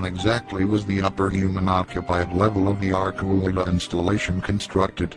when exactly was the upper human occupied level of the Archuleta installation constructed?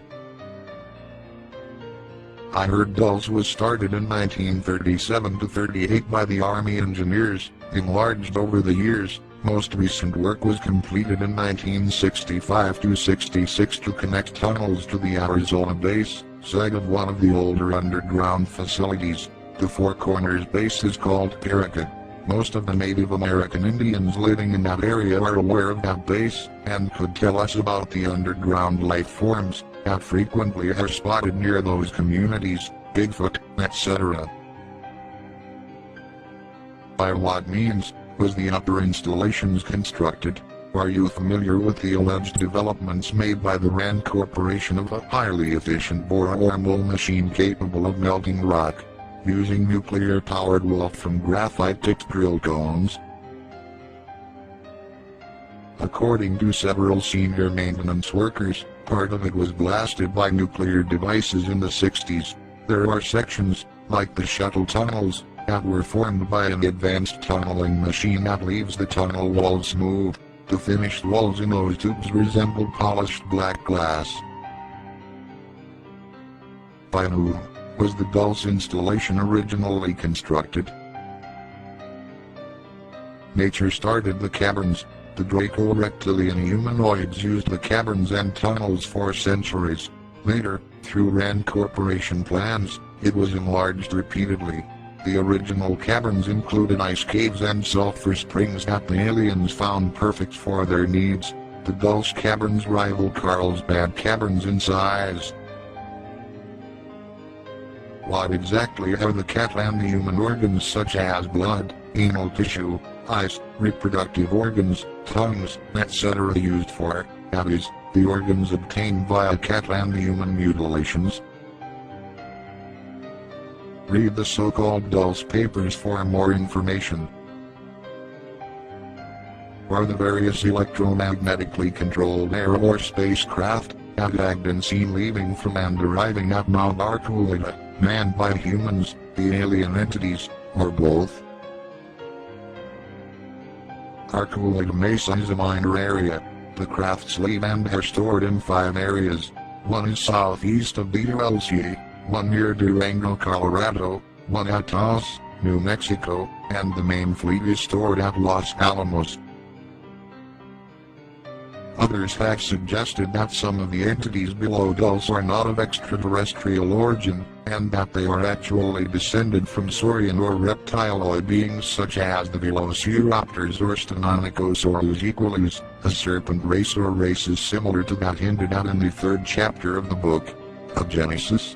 I heard Dulce was started in 1937 to 38 by the Army engineers, enlarged over the years. Most recent work was completed in 1965 to 66 to connect tunnels to the Arizona base, site of one of the older underground facilities. The Four Corners base is called Paraca. Most of the Native American Indians living in that area are aware of that base, and could tell us about the underground life forms that frequently are spotted near those communities, Bigfoot, etc. By what means was the upper installations constructed? Are you familiar with the alleged developments made by the Rand Corporation of a highly efficient bore or mold machine capable of melting rock, using nuclear-powered wolfram graphite-tipped drill cones? According to several senior maintenance workers, part of it was blasted by nuclear devices in the 60s. There are sections, like the shuttle tunnels, that were formed by an advanced tunneling machine that leaves the tunnel walls smooth. The finished walls in those tubes resemble polished black glass. By whom was the Dulce installation originally constructed? Nature started the caverns. The Draco reptilian humanoids used the caverns and tunnels for centuries. Later, through Rand Corporation plans, it was enlarged repeatedly. The original caverns included ice caves and sulfur springs that the aliens found perfect for their needs. The Dulce caverns rival Carlsbad caverns in size. What exactly are the cat and the human organs such as blood, anal tissue, eyes, reproductive organs, tongues, etc. used for? That is, the organs obtained via cat and human mutilations. Read the so-called Dulce papers for more information. Are the various electromagnetically controlled air or spacecraft that had been seen leaving from and arriving at Mount Archuleta manned by humans, the alien entities, or both? Archuleta Mesa is a minor area. The crafts leave and are stored in 5 areas. One is southeast of the Dulce, one near Durango, Colorado, one at Taos, New Mexico, and the main fleet is stored at Los Alamos. Others have suggested that some of the entities below Dulce are not of extraterrestrial origin, and that they are actually descended from saurian or reptiloid beings such as the velociraptors or Stenonychosaurus equus, a serpent race or races similar to that hinted at in the 3rd chapter of the book of Genesis.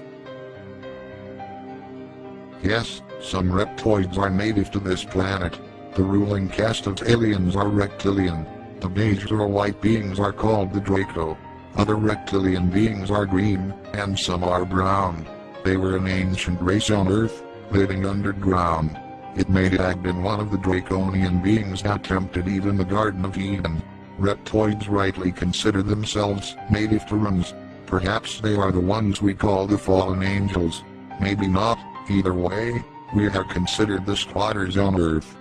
Yes, some reptoids are native to this planet. The ruling caste of aliens are reptilian. The beige or white beings are called the Draco. Other reptilian beings are green, and some are brown. They were an ancient race on Earth, living underground. It may have been one of the draconian beings that tempted Eve in the Garden of Eden. Reptoids rightly consider themselves native to realms. Perhaps they are the ones we call the fallen angels. Maybe not. Either way, we are considered the squatters on Earth.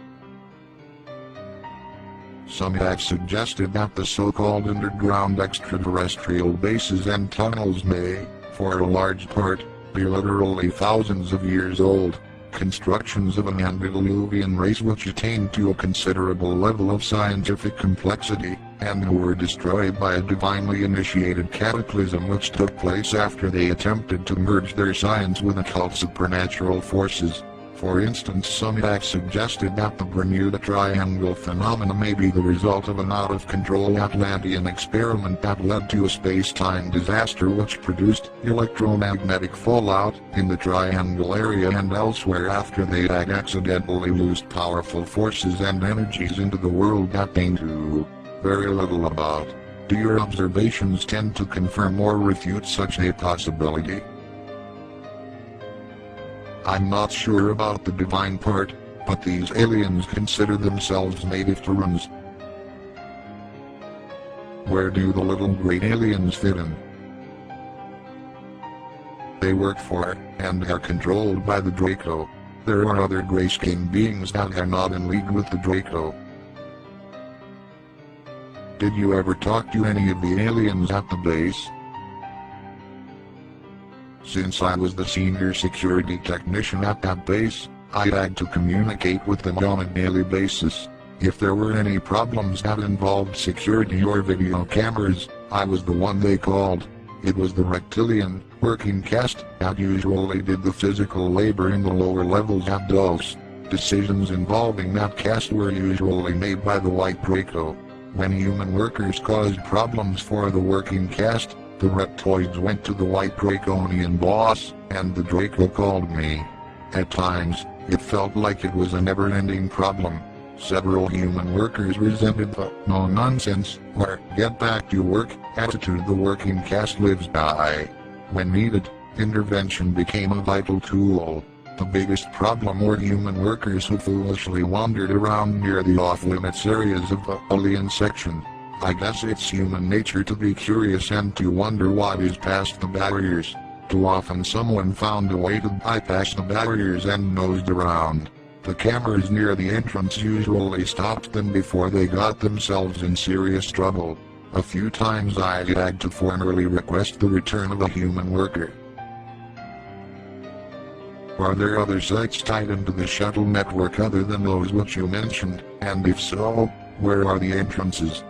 Some have suggested that the so-called underground extraterrestrial bases and tunnels may, for a large part, be literally thousands of years old, constructions of an antediluvian race which attained to a considerable level of scientific complexity, and who were destroyed by a divinely initiated cataclysm which took place after they attempted to merge their science with occult supernatural forces. For instance, some have suggested that the Bermuda Triangle phenomena may be the result of an out-of-control Atlantean experiment that led to a space-time disaster which produced electromagnetic fallout in the Triangle area and elsewhere after they had accidentally loosed powerful forces and energies into the world that they knew very little about. Do your observations tend to confirm or refute such a possibility? I'm not sure about the divine part, but these aliens consider themselves native to realms. Where do the little great aliens fit in? They work for, and are controlled by the Draco. There are other grayscale beings that are not in league with the Draco. Did you ever talk to any of the aliens at the base? Since I was the senior security technician at that base, I had to communicate with them on a daily basis. If there were any problems that involved security or video cameras, I was the one they called. It was the reptilian, working caste, that usually did the physical labor in the lower levels at Dulce. Decisions involving that caste were usually made by the white Draco. When human workers caused problems for the working caste, the reptoids went to the white Draconian boss, and the Draco called me. At times, it felt like it was a never-ending problem. Several human workers resented the no-nonsense, or get-back-to-work attitude the working caste lives by. When needed, intervention became a vital tool. The biggest problem were human workers who foolishly wandered around near the off-limits areas of the alien section. I guess it's human nature to be curious and to wonder what is past the barriers. Too often someone found a way to bypass the barriers and nosed around. The cameras near the entrance usually stopped them before they got themselves in serious trouble. A few times I had to formally request the return of a human worker. Are there other sites tied into the shuttle network other than those which you mentioned, and if so, where are the entrances?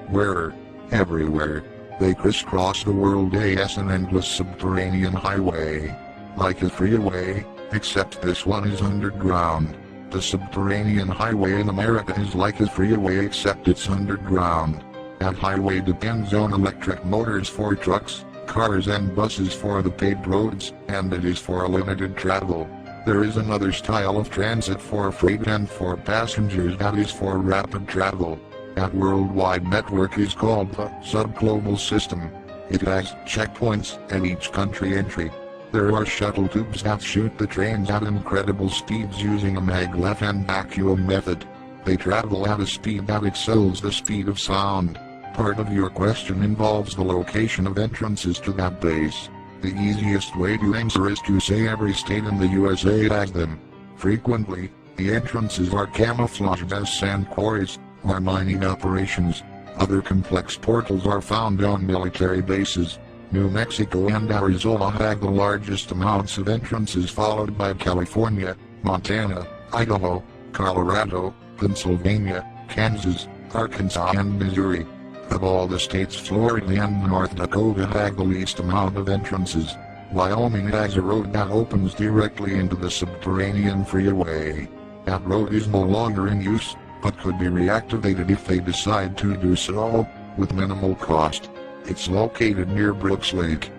Where? Everywhere. They crisscross the world as an endless subterranean highway. Like a freeway, except this one is underground. The subterranean highway in America is like a freeway except it's underground. That highway depends on electric motors for trucks, cars and buses for the paved roads, and it is for limited travel. There is another style of transit for freight and for passengers that is for rapid travel. That worldwide network is called the subglobal system. It has checkpoints at each country entry. There are shuttle tubes that shoot the trains at incredible speeds using a maglev and vacuum method. They travel at a speed that excels the speed of sound. Part of your question involves the location of entrances to that base. The easiest way to answer is to say every state in the USA has them. Frequently, the entrances are camouflaged as sand quarries, or mining operations. Other complex portals are found on military bases. New Mexico and Arizona have the largest amounts of entrances, followed by California, Montana, Idaho, Colorado, Pennsylvania, Kansas, Arkansas and Missouri. Of all the states, Florida and North Dakota have the least amount of entrances. Wyoming has a road that opens directly into the subterranean freeway. That road is no longer in use, but could be reactivated if they decide to do so, with minimal cost. It's located near Brooks Lake.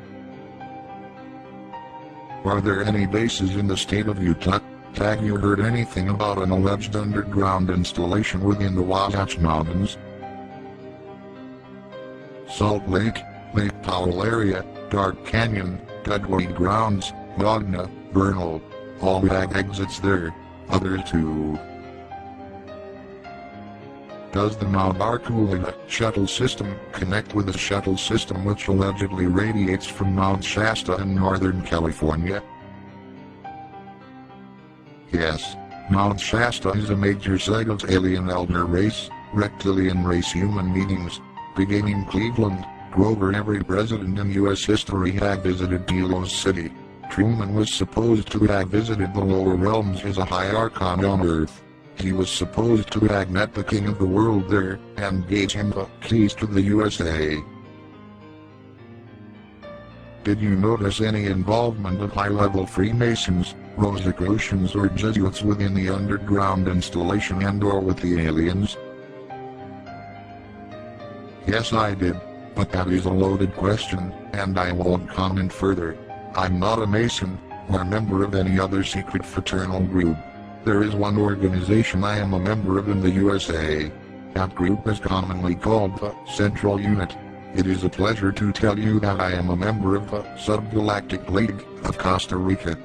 Are there any bases in the state of Utah? Have you heard anything about an alleged underground installation within the Wasatch Mountains? Salt Lake, Lake Powell area, Dark Canyon, Dugway Grounds, Wagner, Vernal. All have exits there. Others too. Does the Mount Archuleta shuttle system connect with a shuttle system which allegedly radiates from Mount Shasta in Northern California? Yes, Mount Shasta is a major site of alien elder race, reptilian race human meetings. Beginning Cleveland, Grover, every president in U.S. history had visited Delos City. Truman was supposed to have visited the lower realms as a high archon on Earth. He was supposed to have met the king of the world there, and gave him the keys to the USA. Did you notice any involvement of high-level Freemasons, Rosicrucians or Jesuits within the underground installation and/or with the aliens? Yes, I did, but that is a loaded question, and I won't comment further. I'm not a Mason, or member of any other secret fraternal group. There is one organization I am a member of in the USA. That group is commonly called the Central Unit. It is a pleasure to tell you that I am a member of the Subgalactic League of Costa Rica.